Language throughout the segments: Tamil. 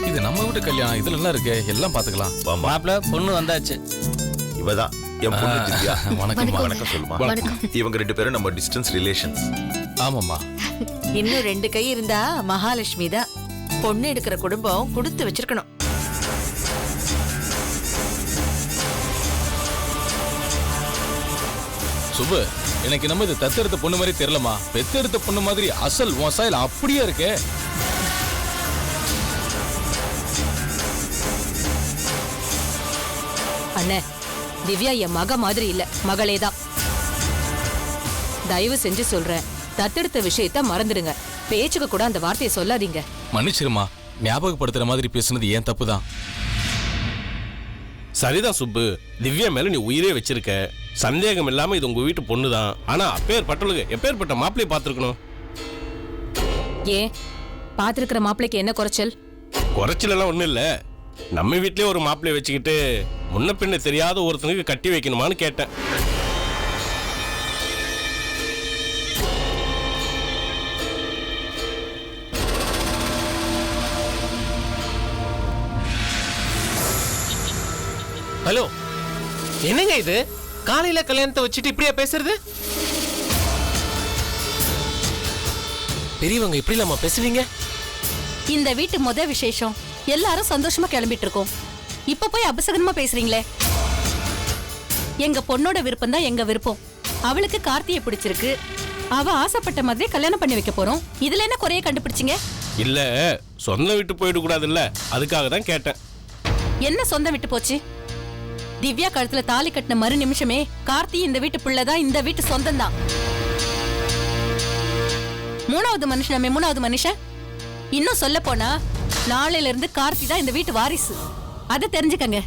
இது நம்ம வீட்டு கல்யாணம், இதுல எல்லாம் இருக்கு, எல்லாம் பாத்துக்கலாம். மாப்பிள்ள பொண்ணு வந்தாச்சு. இவதான் என் பொண்ணு திவ்யா. வணக்கம். வணக்கம் சொல்லுமா. இவங்க 2 பேரும் நம்ம டிஸ்டன்ஸ் ரிலேஷன்ஸ். ஆமாம்மா. இன்னும் 2 கை இருந்தா மகாலட்சுமி தான். பொண்ணு எடுக்கிற குடும்பம் கொடுத்து வச்சிருக்கணும். சுபு, எனக்கு நம்ம இது தத்தெடுத்த பொண்ணு மாதிரி தெரியலமா, பெத்தெடுத்த பொண்ணு மாதிரி அசல் மொசாயில் அப்படியே இருக்கே. அண்ணே, திவ்யா என் மக மாதிரி இல்ல, மகளேதான். தயவு செஞ்சு சொல்றேன், தத்தெடுத்த விஷயத்த மறந்துடுங்க. பேச்சுக்கு கூட அந்த வார்த்தையை சொல்லாதீங்க. மன்னிச்சிருமா, ஞாபகப்படுத்துற மாதிரி பேசுனது ஏன் தப்பு தான். சரிதான் சுப்பு, திவ்யா மேல நீ உயிரே வச்சிருக்க. சந்தேகம் இல்லாம இது உங்க வீட்டு பொண்ணுதான். ஆனா அப்பேற்பட்டவளுக்கு எப்பேற்பட்ட மாப்பிள்ளைய பாத்துருக்கணும். ஏன் பாத்திருக்கிற மாப்பிள்ளைக்கு என்ன குறைச்சல்? குறைச்சல் எல்லாம் ஒண்ணும் இல்ல. நம்ம வீட்லயே ஒரு மாப்பிள்ளைய வச்சுக்கிட்டு முன்ன பின்ன தெரியாத ஒருத்தனுக்கு கட்டி வைக்கணுமான்னு கேட்டேன். ஹலோ, என்னங்க இது? காலையில கல்யாணத்தை வச்சுட்டு இப்படியா பேசுறது? பெரியவங்க இப்படி இல்லாம பேசுவீங்க? இந்த வீட்டு முத விசேஷம், எல்லாரும் சந்தோஷமா கிளம்பிட்டு இருக்கோம். இப்ப போய் அபசகனமா பேசுறீங்களே. எங்க பொண்ணோட விருப்பம் தான் எங்க விருப்பம். அவளுக்கு கார்த்தியை பிடிச்சிருக்கு, அவ ஆசைப்பட்ட மாதிரி கல்யாணம் பண்ணி வைக்க போறோம். இதுல என்ன குறைய கண்டுபிடிச்சிங்க? இல்ல, சொந்த விட்டு போயிட கூடாது இல்ல, அதுக்காக தான் கேட்டேன். என்ன சொந்தம் விட்டு போச்சு? திவ்யா கழுத்துல தாலி கட்டின மறு நிமிஷமே கார்த்தி இந்த வீட்டு பிள்ளைதான், இந்த வீட்டு சொந்தம் தான். மூணாவது மனுஷன். இன்னும் சொல்ல போனா நாளையில இருந்து கார்த்தி தான் இந்த வீட்டு வாரிசு. அதை தெரிஞ்சுக்கங்க.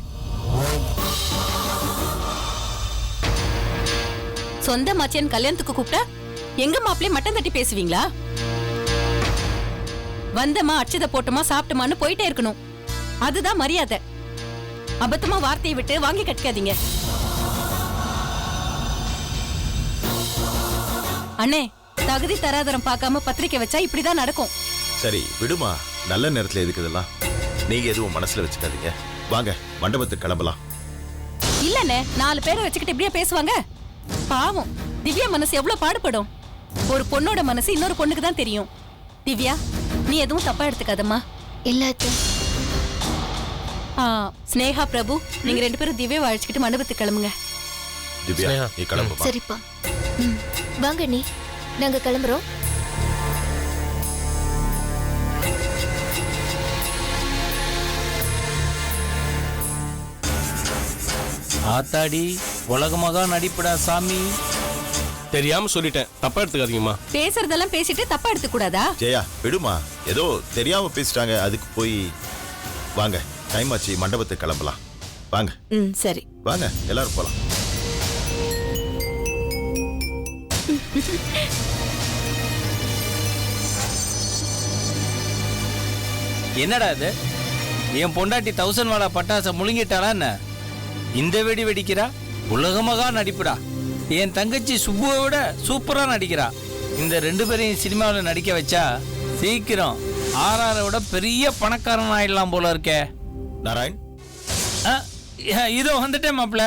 சொந்த மாச்சியன் கல்யாணத்துக்கு கூப்பிட்டா எங்க மாப்பிள்ளைய மட்டம் தட்டி பேசுவீங்களா? வந்தமா அச்சத போட்டோமா சாப்பிட்டோமான்னு போயிட்டே இருக்கணும். அதுதான் மரியாதை. அபத்தமா வார்த்தையை விட்டு வாங்கி கட்டிக்காதீங்க. அண்ணே, தகுதி தராதரம் பார்க்காம பத்திரிக்கை வச்சா இப்படிதான் நடக்கும். சரி விடுமா, நல்ல நேரத்துல எதுக்கு இதெல்லாம்? நீங்க எதுவும் மனசுல வச்சுக்காதீங்க. வாங்க மண்டபத்துக்கு கிளம்பலாம். இல்லண்ணே, 4 பேரை வச்சுக்கிட்டு இப்படியே பேசுவாங்க. பாவம், திவ்யா மனசு எவ்வளவு பாடுபடும். ஒரு பொண்ணோட மனசு இன்னொரு பொண்ணுக்கு தான் தெரியும். திவ்யா, நீ எதுவும் தப்பா எடுத்துக்காதம்மா. எல்லாத்தையும் ஸ்னேகா, பிரபு, நீங்க 2 பேரும் திவ்யாவை அழைச்சிக்கிட்டு மண்டபத்துக்கு கிளம்புங்க. திவ்யா நீ கிளம்புமா. சரிப்பா. வாங்க நீ, நாங்க கிளம்புறோம். ஆத்தாடி, உலகமாக நடிப்படா சாமி. தெரியாம சொல்லிட்டேன், தப்பா எடுத்துக்காதீங்கம்மா. பேசுறதெல்லாம் பேசிட்டு தப்பா எடுத்துக்க கூடாதா? ஜெயா விடுமா, ஏதோ தெரியாம பேசிட்டாங்க, அதுக்கு போய். வாங்க, டைம் ஆச்சு, மண்டபத்துக்கு கிளம்பலாம். வாங்க. சரி வாங்க, எல்லாரும் போலாம். என்னடா இது? என் பொண்டாட்டி 1000 வாடா பட்டாசை முழுங்கிட்டாளா என்ன? இந்த வெடி வெடிக்கிறா. உலகமாக நடிப்புடா. என் தங்கச்சி சுப்புவை விட சூப்பரா நடிக்கிறா. இந்த 2 பேரையும் சினிமாவில் நடிக்க வச்சா சீக்கிரம் ஆர்ஆரை விட பெரிய பணக்காரன் ஆயிடலாம் போல இருக்கே. நாராயண், இதோ வந்துட்டேன் மாப்பிள்ள.